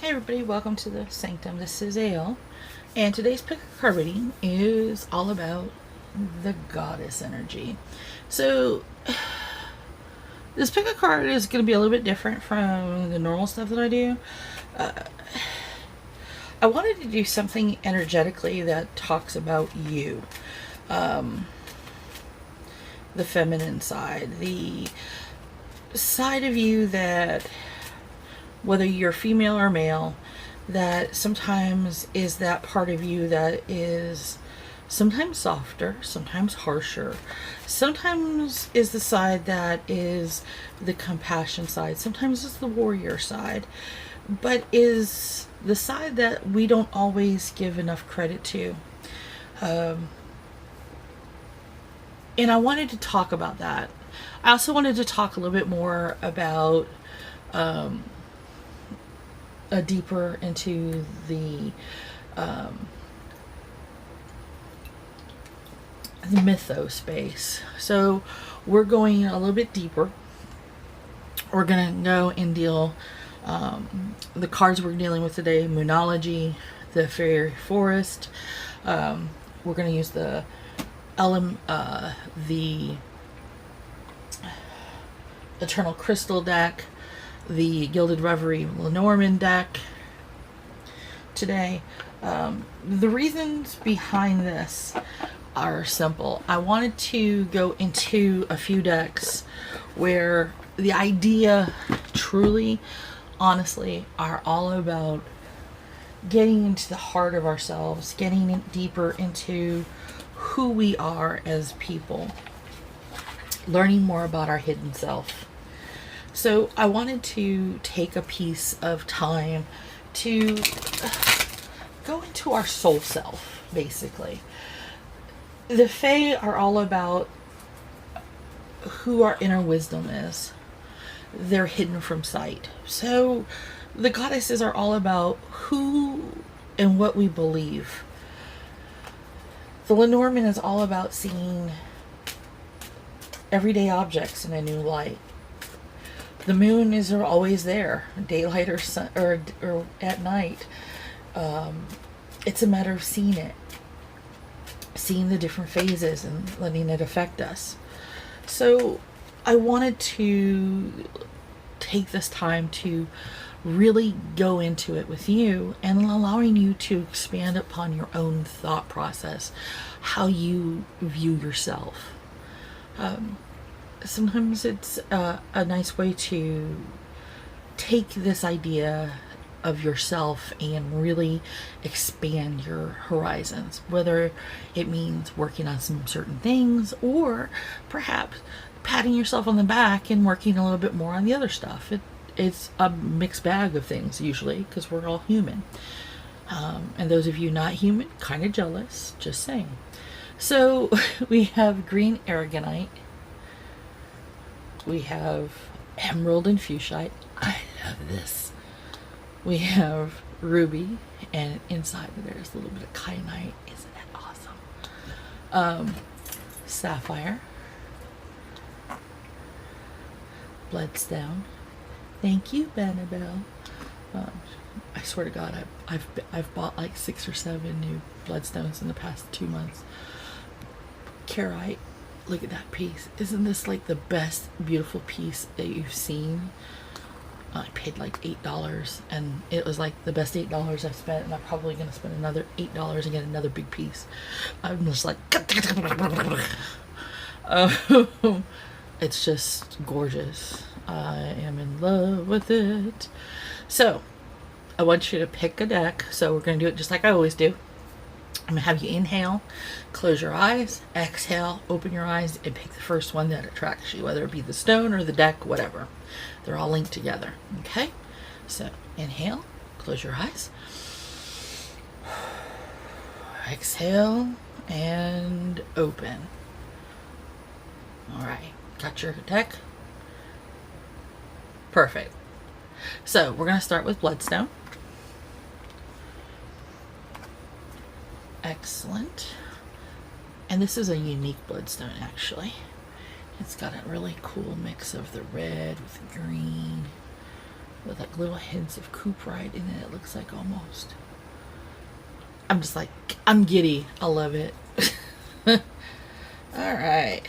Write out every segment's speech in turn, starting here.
Hey everybody, welcome to the Sanctum. This is Ale, and today's pick a card reading is all about the goddess energy. So, this pick a card is going to be a little bit different from the normal stuff that I do. I wanted to do something energetically that talks about you, the feminine side, the side of you that, whether you're female or male, that sometimes is that part of you that is sometimes softer, sometimes harsher, sometimes is the side that is the compassion side, sometimes it's the warrior side, but is the side that we don't always give enough credit to. And I wanted to talk about that. I also wanted to talk a little bit more about deeper into the mythos space. So we're going a little bit deeper. We're gonna go and deal the cards we're dealing with today: Moonology, the Fairy Forest. We're gonna use the Eternal Crystal deck, the Gilded Reverie Lenormand deck today. The reasons behind this are simple. I wanted to go into a few decks where the idea truly, honestly, are all about getting into the heart of ourselves, getting deeper into who we are as people, learning more about our hidden self. So I wanted to take a piece of time to go into our soul self, basically. The Fae are all about who our inner wisdom is. They're hidden from sight. So the goddesses are all about who and what we believe. The Lenormand is all about seeing everyday objects in a new light. The moon is always there, daylight or at night. It's a matter of seeing it, seeing the different phases and letting it affect us. So I wanted to take this time to really go into it with you and allowing you to expand upon your own thought process, how you view yourself. Sometimes it's a nice way to take this idea of yourself and really expand your horizons, whether it means working on some certain things or perhaps patting yourself on the back and working a little bit more on the other stuff. It's a mixed bag of things usually, because we're all human. And those of you not human, kind of jealous, just saying. So we have green aragonite. We have emerald and fuchsite. I love this. We have ruby, and inside there's a little bit of kyanite. Isn't that awesome? Sapphire, bloodstone. Thank you, Benabel. I swear to God, I've bought like 6 or 7 new bloodstones in the past 2 months. Carite. Look at that piece. Isn't this like the best beautiful piece that you've seen? I paid like $8, and it was like the best $8 I've spent, and I'm probably going to spend another $8 and get another big piece. I'm just like it's just gorgeous. I am in love with it. So I want you to pick a deck. So we're going to do it just like I always do. I'm going to have you inhale, close your eyes, exhale, open your eyes, and pick the first one that attracts you, whether it be the stone or the deck, whatever. They're all linked together. Okay? So inhale, close your eyes, exhale, and open. All right. Got your deck? Perfect. So we're going to start with bloodstone. Excellent. And this is a unique bloodstone, actually. It's got a really cool mix of the red with the green with like little hints of cooperite in it. It looks like almost. I'm just like, I'm giddy. I love it. All right.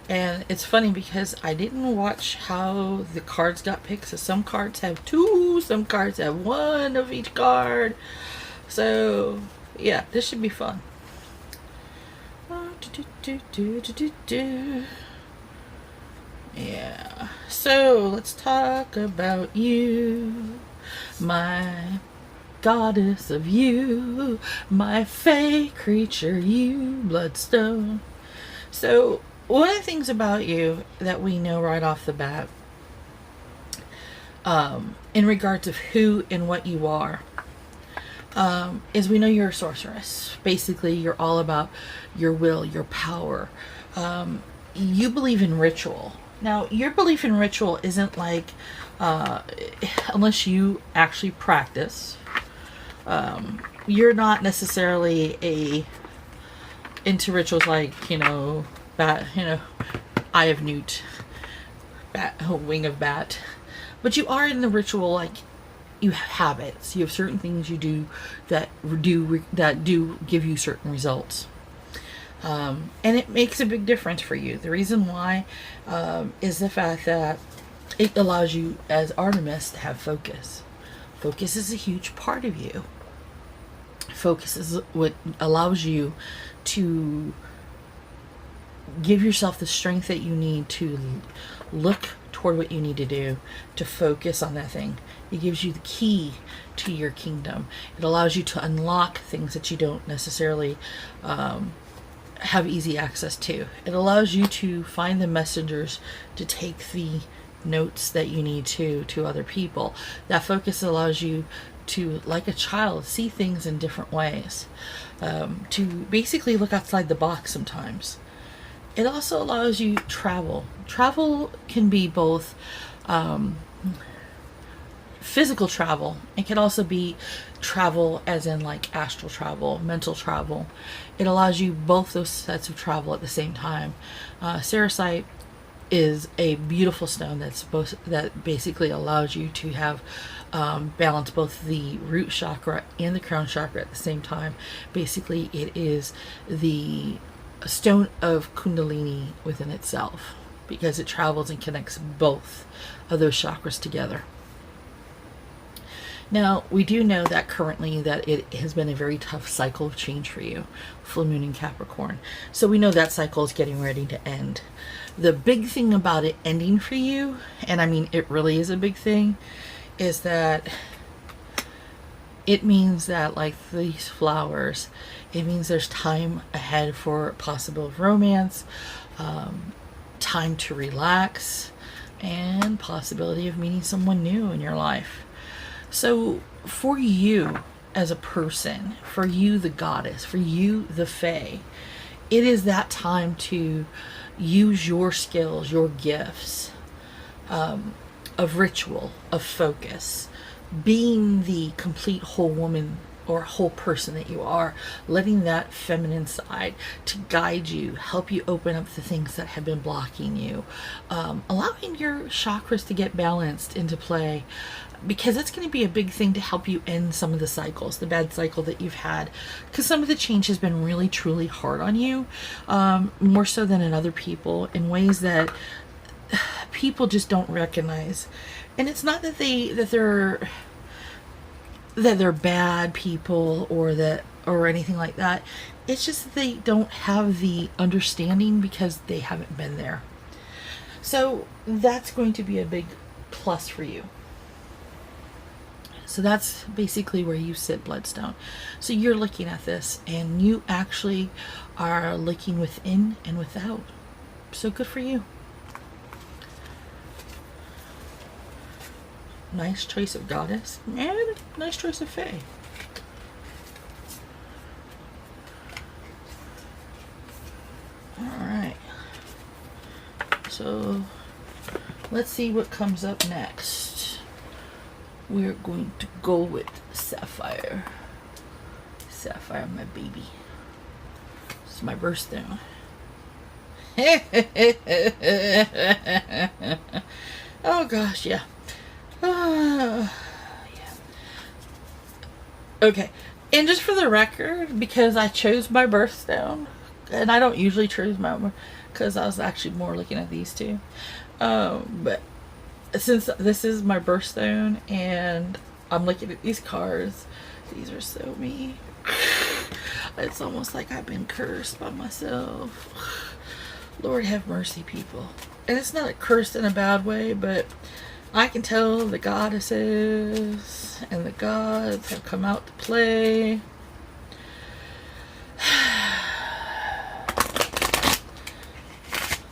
And it's funny because I didn't watch how the cards got picked. So some cards have 2, some cards have 1 of each card. So yeah, this should be fun. Yeah. So let's talk about you, my goddess of you, my fae creature, you, Bloodstone. So one of the things about you that we know right off the bat, in regards of who and what you are, is we know you're a sorceress. Basically, you're all about your will, your power. You believe in ritual. Now, your belief in ritual isn't like, unless you actually practice, you're not necessarily into rituals like, Eye of Newt, Wing of Bat. But you are in the ritual, like, you have habits. You have certain things you do that do give you certain results. And it makes a big difference for you. The reason why is the fact that it allows you, as Artemis, to have focus. Focus is a huge part of you. Focus is what allows you to give yourself the strength that you need to look toward what you need to do, to focus on that thing. It gives you the key to your kingdom. It allows you to unlock things that you don't necessarily have easy access to. It allows you to find the messengers to take the notes that you need to other people. That focus allows you to, like a child, see things in different ways, to basically look outside the box sometimes. It also allows you travel. Travel can be both physical travel. It can also be travel as in like astral travel, mental travel. It allows you both those sets of travel at the same time. Cerussite is a beautiful stone that basically allows you to have balance both the root chakra and the crown chakra at the same time. Basically, it is the stone of Kundalini within itself, because it travels and connects both of those chakras together. Now, we do know that currently that it has been a very tough cycle of change for you, full moon in Capricorn. So we know that cycle is getting ready to end. The big thing about it ending for you, and I mean it really is a big thing, is that it means that, like these flowers, it means there's time ahead for possible romance, time to relax, and possibility of meeting someone new in your life. So for you as a person, for you the goddess, for you the fae, it is that time to use your skills, your gifts, of ritual, of focus, being the complete whole woman or whole person that you are, letting that feminine side to guide you, help you open up the things that have been blocking you, allowing your chakras to get balanced into play, because it's going to be a big thing to help you end some of the cycles, the bad cycle that you've had, because some of the change has been really truly hard on you, more so than in other people, in ways that people just don't recognize. And it's not that they're bad people or anything like that. It's just that they don't have the understanding because they haven't been there. So that's going to be a big plus for you. So that's basically where you sit, Bloodstone. So you're looking at this and you actually are looking within and without. So good for you. Nice choice of goddess and nice choice of fae. Alright. So let's see what comes up next. We're going to go with Sapphire. Sapphire, my baby. It's my birthstone. Oh gosh, yeah. Yeah. Okay. And just for the record, because I chose my birthstone, and I don't usually choose my, because I was actually more looking at these two. But since this is my birthstone and I'm looking at these cards, these are so me. It's almost like I've been cursed by myself. Lord have mercy, people. And it's not cursed in a bad way, but I can tell the goddesses and the gods have come out to play.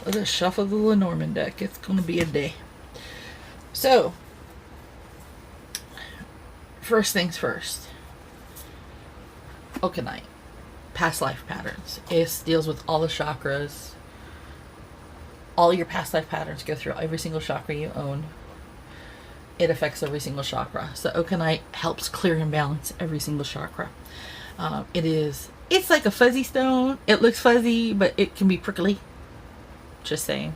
Let us shuffle the Lenormand deck. It's going to be a day. So, first things first. Okanite. Past life patterns. It deals with all the chakras. All your past life patterns go through every single chakra you own. It affects every single chakra. So Okanite helps clear and balance every single chakra. It's like a fuzzy stone. It looks fuzzy, but it can be prickly. Just saying.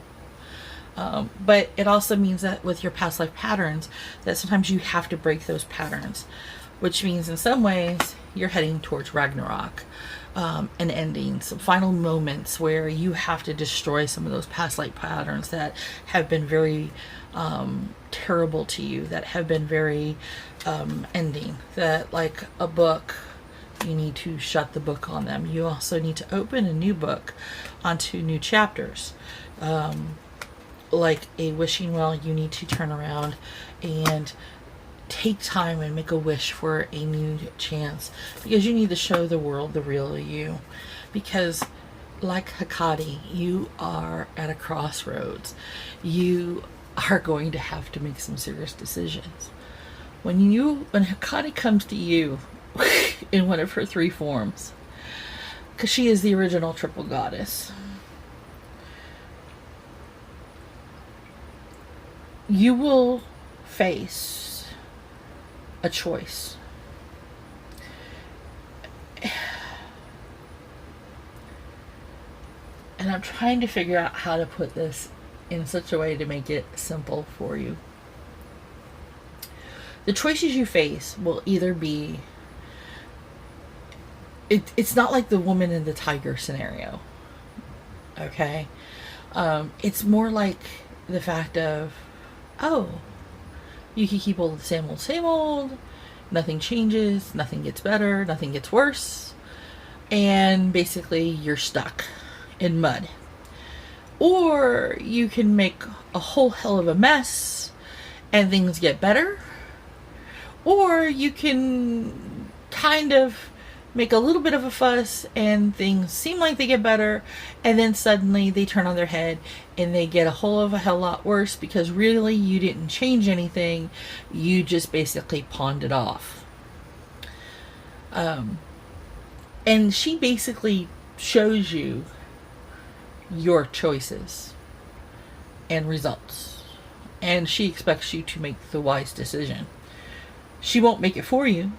But it also means that with your past life patterns, that sometimes you have to break those patterns, which means in some ways you're heading towards Ragnarok, and ending some final moments where you have to destroy some of those past life patterns that have been very terrible to you, that have been very ending, that like a book, you need to shut the book on them. You also need to open a new book onto new chapters. Like a wishing well, you need to turn around and take time and make a wish for a new chance, because you need to show the world the real you. Because like Hecate, you are at a crossroads. You are going to have to make some serious decisions. When Hecate comes to you in one of her three forms, because she is the original triple goddess, you will face a choice. And I'm trying to figure out how to put this in such a way to make it simple for you. The choices you face will either be... It's not like the woman in the tiger scenario. Okay? It's more like the fact of, oh, you can keep all the same old, nothing changes, nothing gets better, nothing gets worse, and basically you're stuck in mud. Or you can make a whole hell of a mess and things get better, or you can kind of make a little bit of a fuss and things seem like they get better, and then suddenly they turn on their head and they get a whole of a hell lot worse, because really you didn't change anything, you just basically pawned it off. And she basically shows you your choices and results, and she expects you to make the wise decision. She won't make it for you,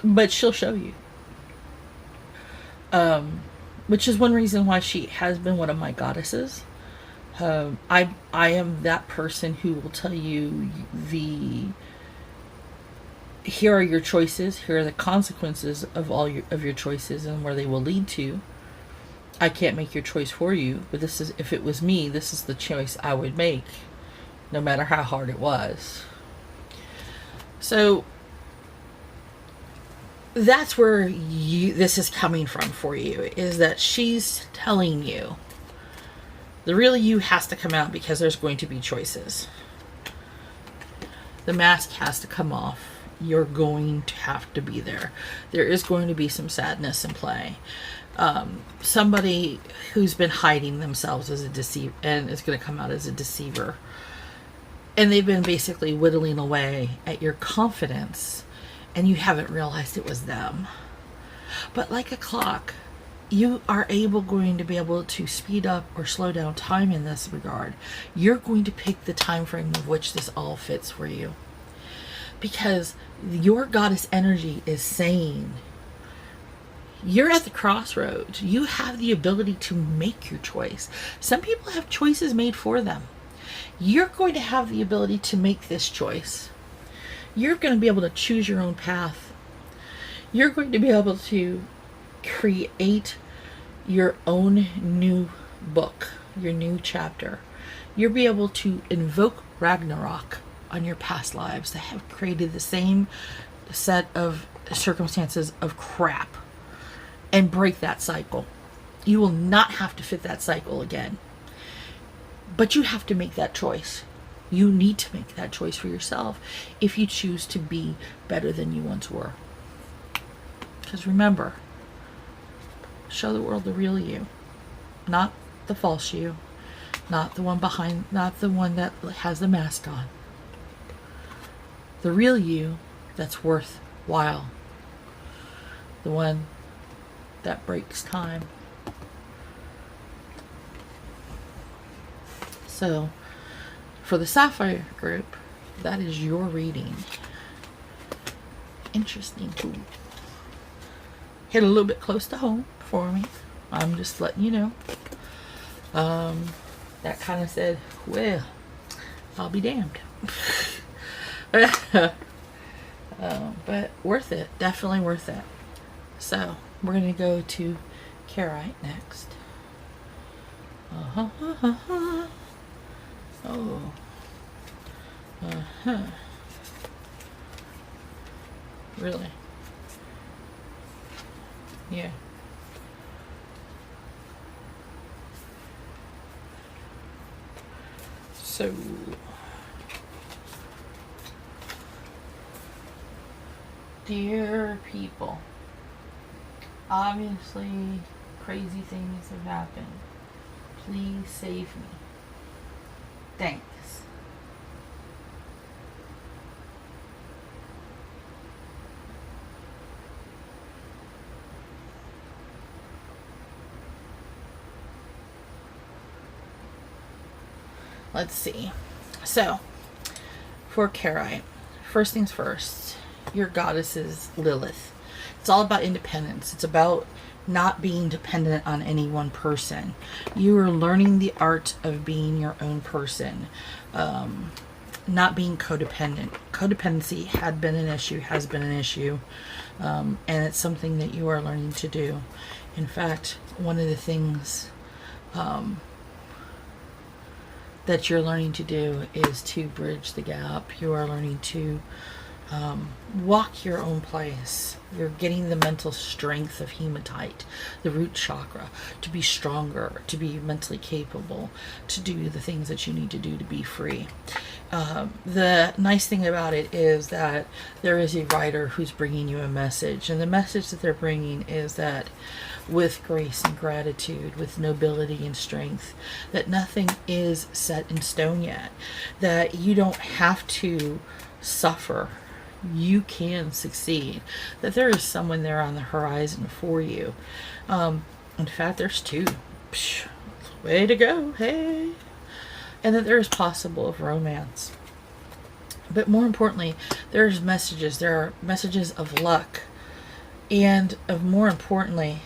but she'll show you. Which is one reason why she has been one of my goddesses. I am that person who will tell you here are your choices, here are the consequences of all your choices and where they will lead to. I can't make your choice for you, but if it was me, this is the choice I would make, no matter how hard it was. So that's where this is coming from for you, is that she's telling you the real you has to come out, because there's going to be choices. The mask has to come off. You're going to have to be there. There is going to be some sadness in play. Somebody who's been hiding themselves as a deceiver, and is going to come out as a deceiver. And they've been basically whittling away at your confidence, and you haven't realized it was them. But like a clock, you are going to be able to speed up or slow down time in this regard. You're going to pick the time frame of which this all fits for you. Because your goddess energy is saying, you're at the crossroads. You have the ability to make your choice. Some people have choices made for them. you're going to have the ability to make this choice. You're going to be able to choose your own path. You're going to be able to create your own new book, your new chapter. You'll be able to invoke Ragnarok on your past lives that have created the same set of circumstances of crap and break that cycle. You will not have to fit that cycle again. But you have to make that choice. You need to make that choice for yourself if you choose to be better than you once were. Because remember, show the world the real you, not the false you, not the one behind, not the one that has the mask on. The real you that's worthwhile. The one that breaks time. So, for the Sapphire group, that is your reading. Interesting too. Hit a little bit close to home for me. I'm just letting you know. That kind of said, well, I'll be damned. But worth it. Definitely worth it. So, we're going to go to Carite next. Oh. Really? Yeah. So, dear people, obviously crazy things have happened. Please save me. Thanks. Let's see. So, for Carite, first things first, your goddess is Lilith. It's all about independence. It's about not being dependent on any one person. You are learning the art of being your own person. Not being codependent. Codependency had been an issue, has been an issue. And it's something that you are learning to do. In fact, one of the things that you're learning to do is to bridge the gap. You are learning to walk your own place. You're getting the mental strength of hematite, the root chakra, to be stronger, to be mentally capable, to do the things that you need to do to be free. The nice thing about it is that there is a writer who's bringing you a message, and the message that they're bringing is that with grace and gratitude, with nobility and strength, that nothing is set in stone yet, that you don't have to suffer. You can succeed, that there is someone there on the horizon for you. In fact, there's two. Psh, way to go, hey. And that there is possible of romance. But more importantly, there's messages. There are messages of luck, and of more importantly,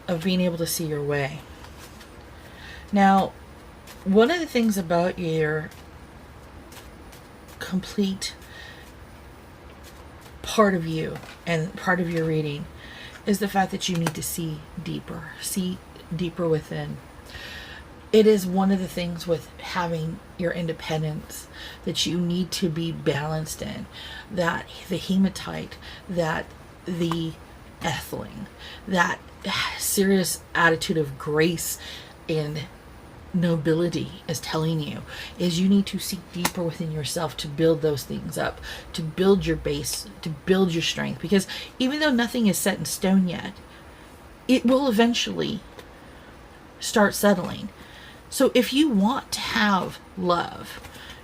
of being able to see your way. Now, one of the things about your complete part of you and part of your reading is the fact that you need to see deeper within. It is one of the things with having your independence that you need to be balanced in, that the hematite, that the ethling, that serious attitude of grace and nobility is telling you is you need to seek deeper within yourself to build those things up, to build your base, to build your strength, because even though nothing is set in stone yet, it will eventually start settling. So if you want to have love,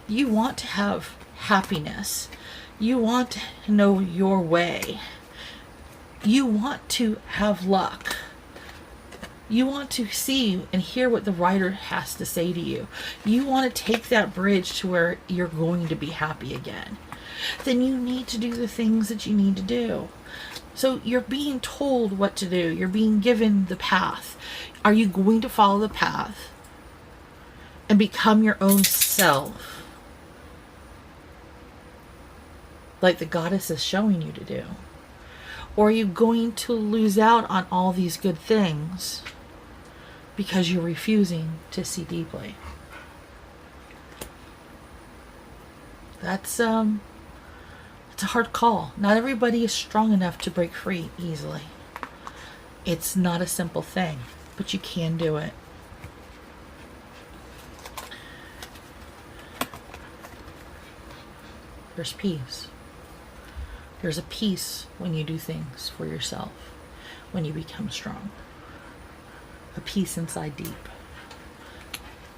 you want to have happiness, you want to know your way, you want to have luck, you want to see and hear what the writer has to say to you, you want to take that bridge to where you're going to be happy again, then you need to do the things that you need to do. So you're being told what to do. You're being given the path. Are you going to follow the path and become your own self, like the goddess is showing you to do? Or are you going to lose out on all these good things because you're refusing to see deeply? It's a hard call. Not everybody is strong enough to break free easily. It's not a simple thing, but you can do it. There's peace. There's a peace when you do things for yourself, when you become strong. A peace inside deep.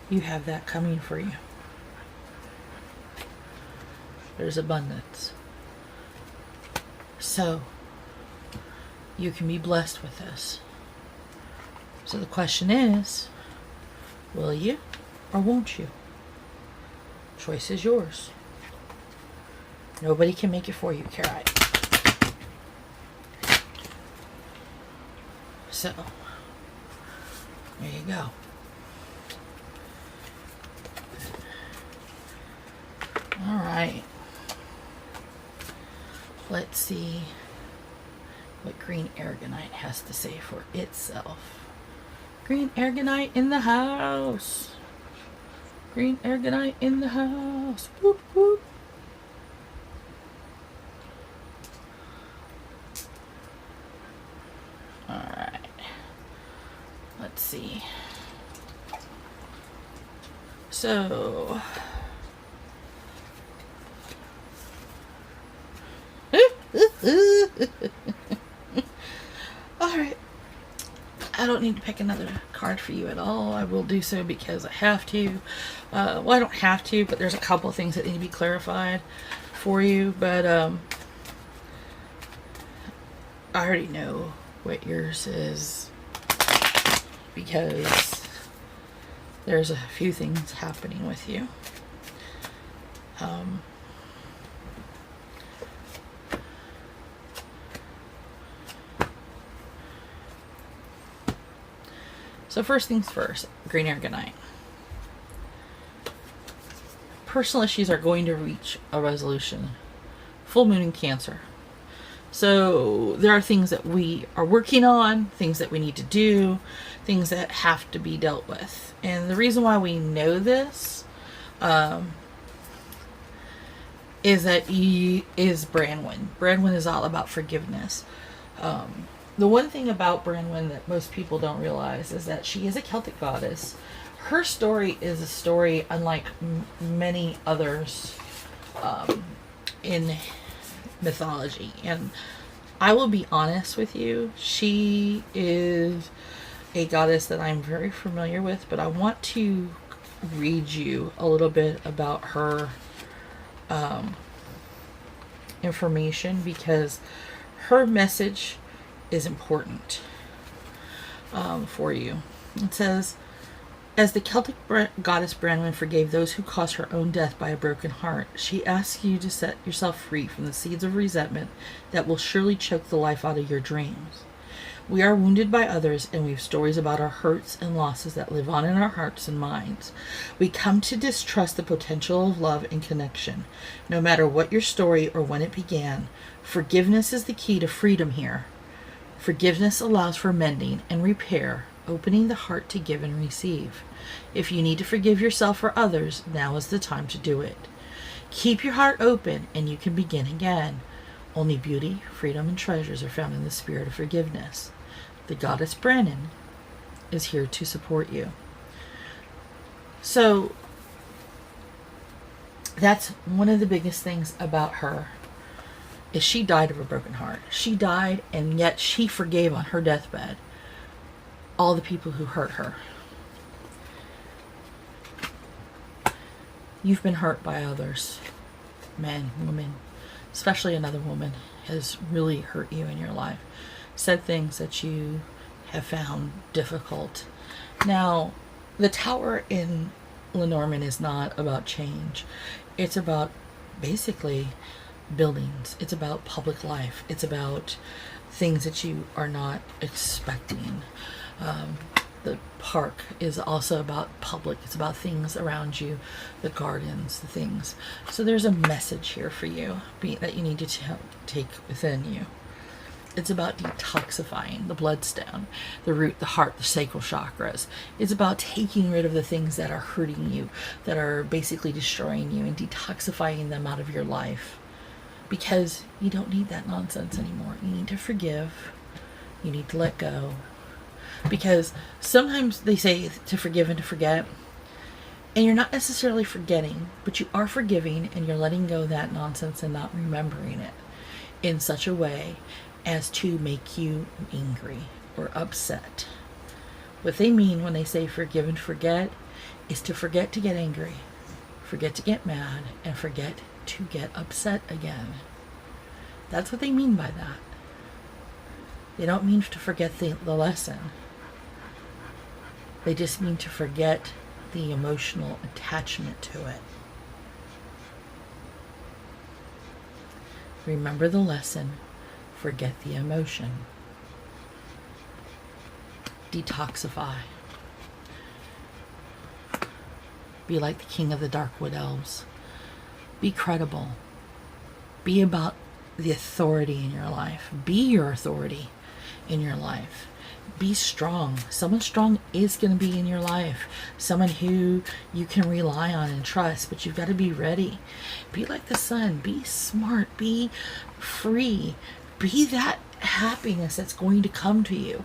You have that coming for you. There's abundance. So, you can be blessed with this. So the question is, will you or won't you? Choice is yours. Nobody can make it for you, Carrot. So, there you go. All right. Let's see what green aragonite has to say for itself. Green aragonite in the house. Green aragonite in the house. Whoop, whoop. All right. Let's see. So... Alright. I don't need to pick another card for you at all. I will do so because I have to. Well, I don't have to, but there's a couple of things that need to be clarified for you. But I already know what yours is because there's a few things happening with you. So first things first, green aragonite. Personal issues are going to reach a resolution. Full moon in Cancer. So there are things that we are working on, things that we need to do, things that have to be dealt with. And the reason why we know this is that is Branwen. Branwen is all about forgiveness. The one thing about Branwen that most people don't realize is that she is a Celtic goddess. Her story is a story unlike many others in mythology. And I will be honest with you, she is a goddess that I'm very familiar with, but I want to read you a little bit about her information because her message is important for you. It says, as the Celtic goddess Branwen forgave those who caused her own death by a broken heart, she asks you to set yourself free from the seeds of resentment that will surely choke the life out of your dreams. We are wounded by others, and we have stories about our hurts and losses that live on in our hearts and minds. We come to distrust the potential of love and connection. No matter what your story or when it began, forgiveness is the key to freedom here. Forgiveness allows for mending and repair, opening the heart to give and receive. If you need to forgive yourself or others, now is the time to do it. Keep your heart open and you can begin again. Only beauty, freedom, and treasures are found in the spirit of forgiveness. The goddess Branwen is here to support you. So, that's one of the biggest things about her, is she died of a broken heart. She died, and yet she forgave on her deathbed all the people who hurt her. You've been hurt by others, men, women, especially another woman has really hurt you in your life, said things that you have found difficult. Now, the tower in Lenormand is not about change. It's about basically buildings. It's about public life. It's about things that you are not expecting. The park is also about public. It's about things around you, the gardens, the things. So there's a message here for you that you need to take within you. It's about detoxifying the bloodstone, the root, the heart, the sacral chakras. It's about taking rid of the things that are hurting you, that are basically destroying you, and detoxifying them out of your life. Because you don't need that nonsense anymore. You need to forgive. You need to let go. Because sometimes they say to forgive and to forget. And you're not necessarily forgetting, but you are forgiving and you're letting go of that nonsense and not remembering it in such a way as to make you angry or upset. What they mean when they say forgive and forget is to forget to get angry, forget to get mad, and forget to get upset again. That's what they mean by that. They don't mean to forget the lesson. They just mean to forget the emotional attachment to it. Remember the lesson. Forget the emotion. Detoxify. Be like the king of the Darkwood Elves. Be credible. Be about the authority in your life. Be your authority in your life. Be strong. Someone strong is going to be in your life. Someone who you can rely on and trust, but you've got to be ready. Be like the sun. Be smart. Be free. Be that happiness that's going to come to you.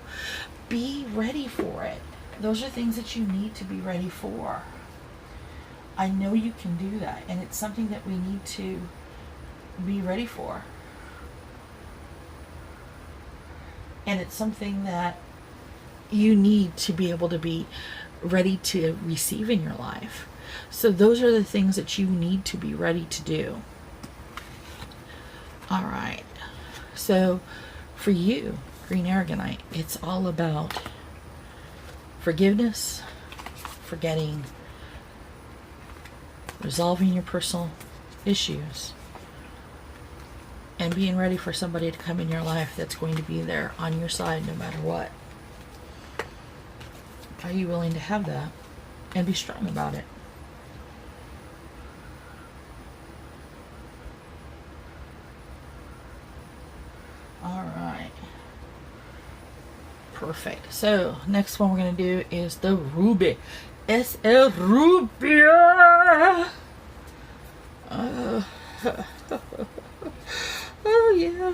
Be ready for it. Those are things that you need to be ready for. I know you can do that, and it's something that we need to be ready for. And it's something that you need to be able to be ready to receive in your life. So those are the things that you need to be ready to do. All right. So for you, Green Aragonite, it's all about forgiveness, forgetting, resolving your personal issues, and being ready for somebody to come in your life that's going to be there on your side no matter what. Are you willing to have that and be strong about it? All right. Perfect. So next one we're going to do is the Ruby. Es el Rubia. Oh yeah.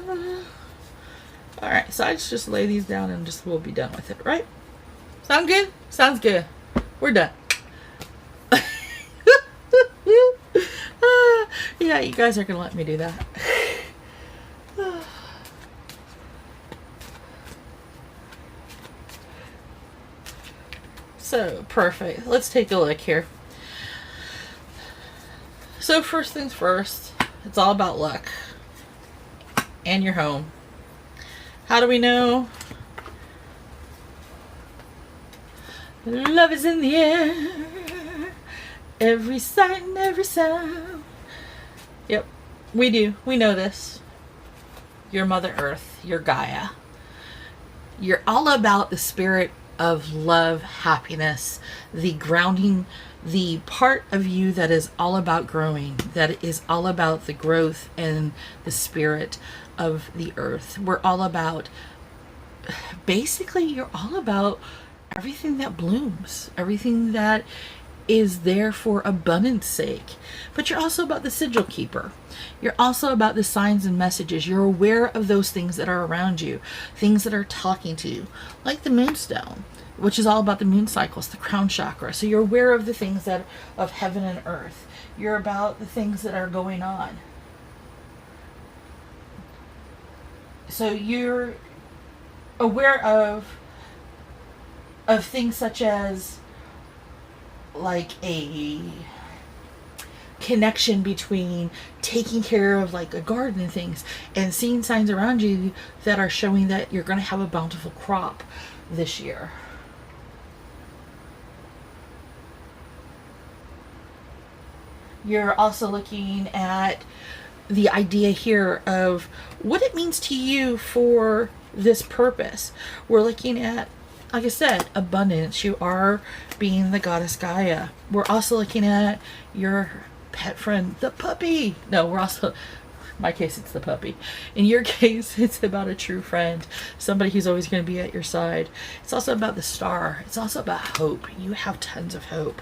All right. So I just lay these down and we'll be done with it, right? Sound good? Sounds good. We're done. Yeah, you guys are gonna let me do that. So, perfect. Let's take a look here. So, first things first, it's all about luck and your home. How do we know? Love is in the air. Every sight and every sound. Yep, we do. We know this. You're Mother Earth. You're Gaia. You're all about the spirit of love, happiness, the grounding, the part of you that is all about growing, that is all about the growth and the spirit of the earth. We're all about, basically, you're all about everything that blooms, everything that is there for abundance sake. But you're also about the sigil keeper. You're also about the signs and messages. You're aware of those things that are around you, things that are talking to you, like the moonstone, which is all about the moon cycles, the crown chakra. So you're aware of the things that of heaven and earth. You're about the things that are going on. So you're aware of things such as like a connection between taking care of like a garden and things and seeing signs around you that are showing that you're going to have a bountiful crop this year. You're also looking at the idea here of what it means to you for this purpose. We're looking at like I said, abundance. You are being the goddess Gaia. We're also looking at your pet friend, the puppy. No, we're also, in my case, it's the puppy. In your case, it's about a true friend, somebody who's always going to be at your side. It's also about the star. It's also about hope. You have tons of hope.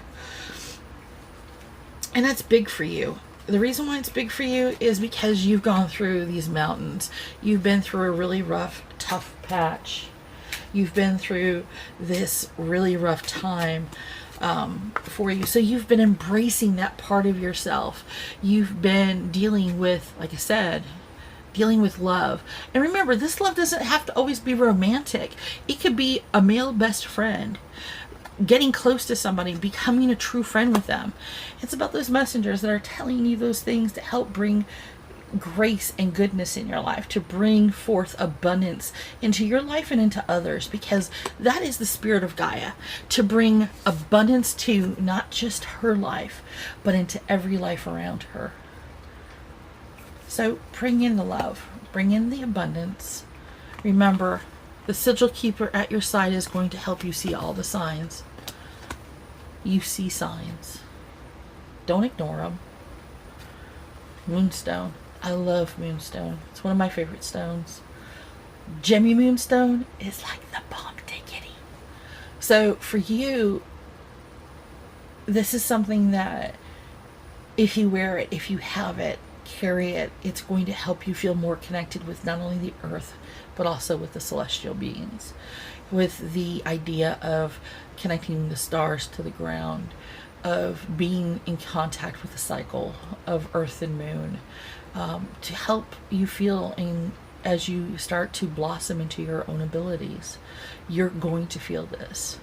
And that's big for you. The reason why it's big for you is because you've gone through these mountains. You've been through a really rough, tough patch. You've been through this really rough time for you. So you've been embracing that part of yourself. You've been dealing with, like I said, dealing with love. And remember, this love doesn't have to always be romantic. It could be a male best friend, getting close to somebody, becoming a true friend with them. It's about those messengers that are telling you those things to help bring grace and goodness in your life, to bring forth abundance into your life and into others, because that is the spirit of Gaia, to bring abundance to not just her life, but into every life around her. So bring in the love, bring in the abundance. Remember, the sigil keeper at your side is going to help you see all the signs. You see signs. Don't ignore them. Moonstone. I love moonstone. It's one of my favorite stones. Gemmy moonstone is like the bomb diggity. So for you, this is something that if you wear it, if you have it, carry it, it's going to help you feel more connected with not only the earth, but also with the celestial beings, with the idea of connecting the stars to the ground, of being in contact with the cycle of earth and moon, to help you feel as you start to blossom into your own abilities. You're going to feel this.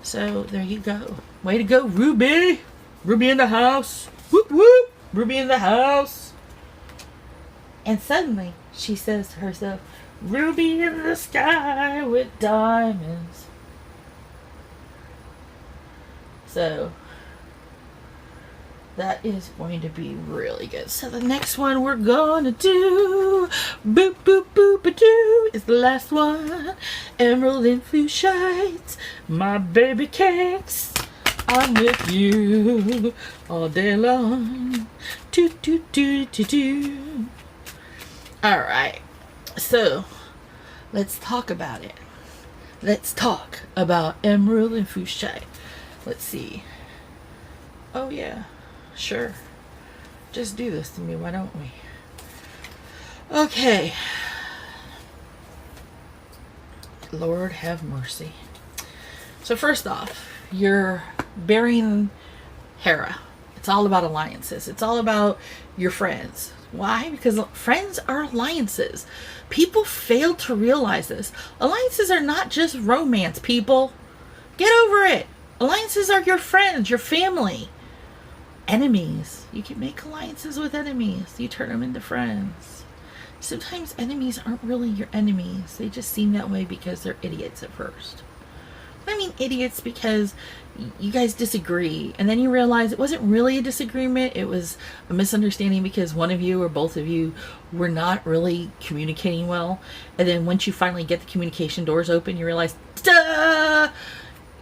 So there you go. Way to go, Ruby! Ruby in the house! Whoop whoop! Ruby in the house! And suddenly she says to herself, Ruby in the sky with diamonds. So that is going to be really good. So the next one we're gonna do, boop boop boop a doo, is the last one. Emerald and Fuchsites, my baby cakes. I'm with you all day long. Toot toot toot toot toot. All right. So, let's talk about it. Let's talk about Emerald and Fuchsite. Let's see. Oh yeah, sure. Just do this to me, why don't we? Okay. Lord have mercy. So first off, you're bearing Hera. It's all about alliances. It's all about your friends. Why? Because friends are alliances. People fail to realize this. Alliances are not just romance, people. Get over it. Alliances are your friends, your family. Enemies. You can make alliances with enemies. You turn them into friends. Sometimes enemies aren't really your enemies. They just seem that way because they're idiots at first. I mean idiots because you guys disagree, and then you realize it wasn't really a disagreement, it was a misunderstanding because one of you or both of you were not really communicating well, and then once you finally get the communication doors open, you realize, duh!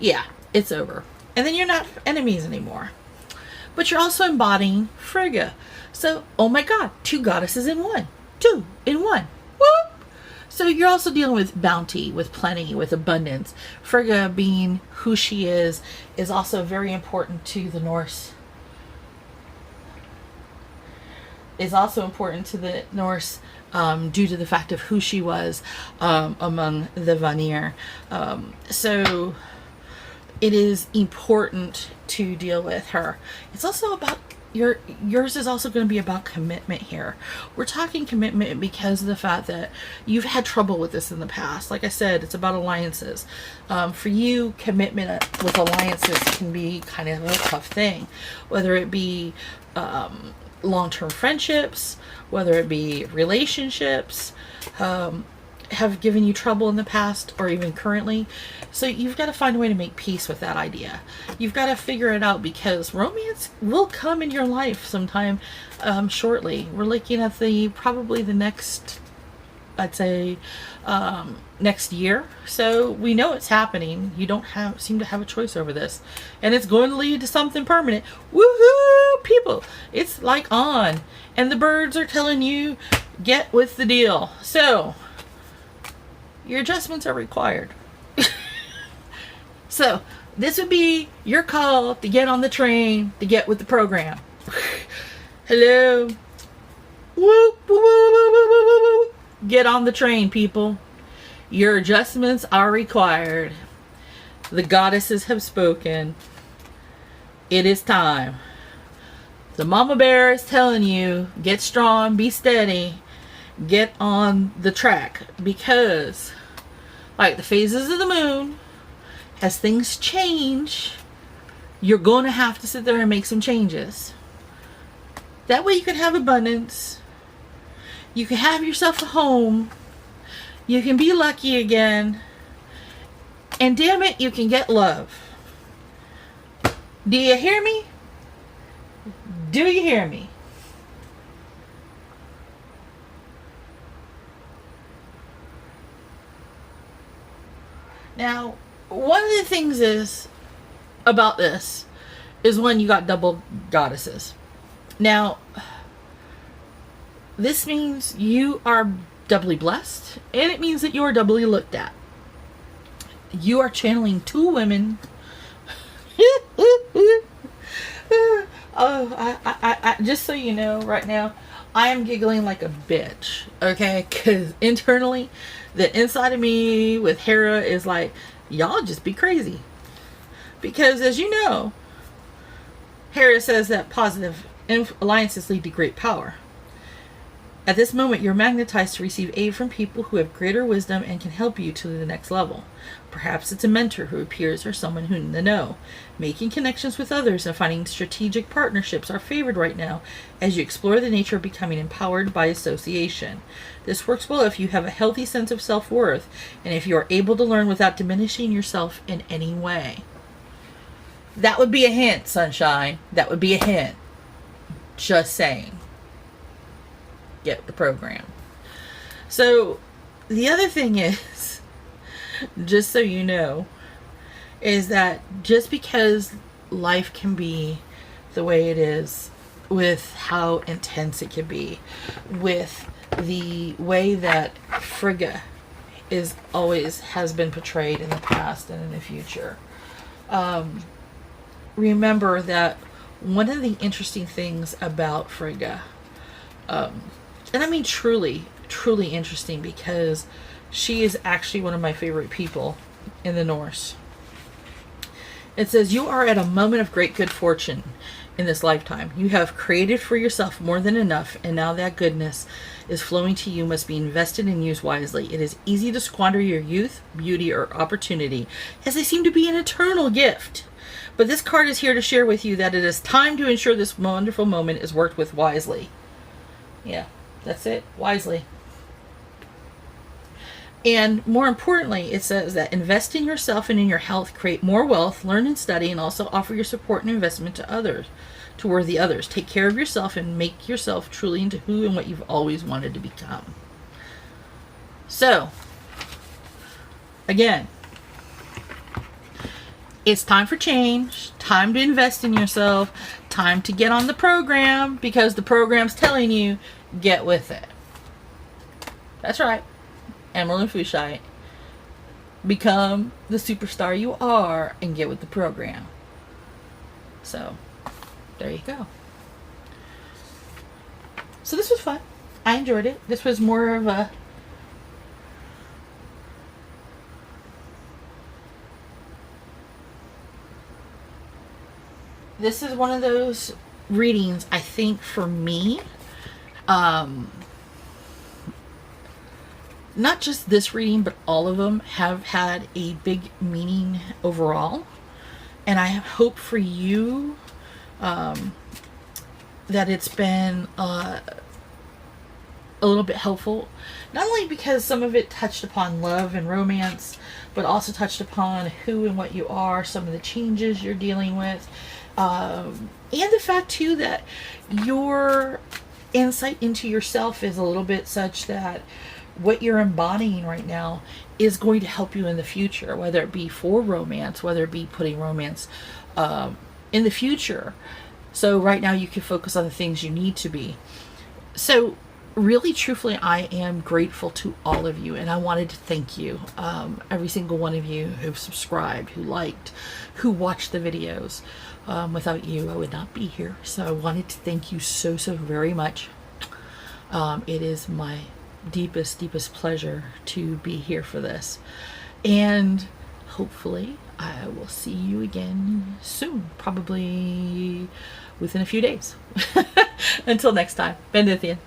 Yeah, it's over. And then you're not enemies anymore. But you're also embodying Frigga. So, oh my god, 2 goddesses in one. 2 in 1. Whoop! So you're also dealing with bounty, with plenty, with abundance. Frigga, being who she is also very important to the Norse. Is also important to the Norse due to the fact of who she was among the Vanir. So it is important to deal with her. It's also about yours is also going to be about commitment here. We're talking commitment because of the fact that you've had trouble with this in the past. Like I said, it's about alliances. For you, commitment with alliances can be kind of a tough thing, whether it be long-term friendships, whether it be relationships, have given you trouble in the past or even currently. So you've got to find a way to make peace with that idea. You've got to figure it out because romance will come in your life sometime shortly. We're looking at probably the next, I'd say, next year. So we know it's happening. You don't seem to have a choice over this. And it's going to lead to something permanent. Woohoo, people. It's like on. And the birds are telling you, get with the deal. So your adjustments are required. So this would be your call to get on the train, to get with the program. Hello. Woo, woo, woo, woo, woo, woo, woo. Get on the train, people. Your adjustments are required. The goddesses have spoken. It is time. The mama bear is telling you, get strong, be steady, get on the track. Because, like the phases of the moon, as things change, you're going to have to sit there and make some changes. That way you can have abundance. You can have yourself a home. You can be lucky again. And damn it, you can get love. Do you hear me? Do you hear me? Now, one of the things is about this is when you got double goddesses. Now, this means you are doubly blessed, and it means that you are doubly looked at. You are channeling two women. I just so you know, right now, I am giggling like a bitch, okay? Because internally, the inside of me with Hera is like, y'all just be crazy. Because as you know, Hera says that positive alliances lead to great power. At this moment, you're magnetized to receive aid from people who have greater wisdom and can help you to the next level. Perhaps it's a mentor who appears or someone who in the know. Making connections with others and finding strategic partnerships are favored right now as you explore the nature of becoming empowered by association. This works well if you have a healthy sense of self-worth and if you are able to learn without diminishing yourself in any way. That would be a hint, sunshine. That would be a hint. Just saying. Get the program. So the other thing is, just so you know, is that just because life can be the way it is, with how intense it can be, with the way that Frigga is always has been portrayed in the past and in the future, remember that one of the interesting things about Frigga, and I mean truly, truly interesting, because she is actually one of my favorite people in the Norse. It says, you are at a moment of great good fortune in this lifetime. You have created for yourself more than enough, and now that goodness is flowing to you must be invested and used wisely. It is easy to squander your youth, beauty, or opportunity, as they seem to be an eternal gift. But this card is here to share with you that it is time to ensure this wonderful moment is worked with wisely. Yeah. That's it. Wisely. And more importantly, it says that invest in yourself and in your health, create more wealth, learn and study, and also offer your support and investment to others, to worthy others. Take care of yourself and make yourself truly into who and what you've always wanted to become. So, again, it's time for change, time to invest in yourself, time to get on the program, because the program's telling you, get with it. That's right. Emerald Fushite. Become the superstar you are and get with the program. So, there you go. So this was fun. I enjoyed it. This was more of a... This is one of those readings, I think, for me, not just this reading, but all of them have had a big meaning overall. And I hope for you that it's been a little bit helpful. Not only because some of it touched upon love and romance, but also touched upon who and what you are, some of the changes you're dealing with. And the fact, too, that your insight into yourself is a little bit such that what you're embodying right now is going to help you in the future, whether it be for romance, whether it be putting romance in the future. So right now you can focus on the things you need to be. So really, truthfully, I am grateful to all of you, and I wanted to thank you, every single one of you who subscribed, who liked, who watched the videos. Without you, I would not be here. So I wanted to thank you so very much. It is my deepest pleasure to be here for this, and hopefully I will see you again soon, probably within a few days. Until next time, Bendithian.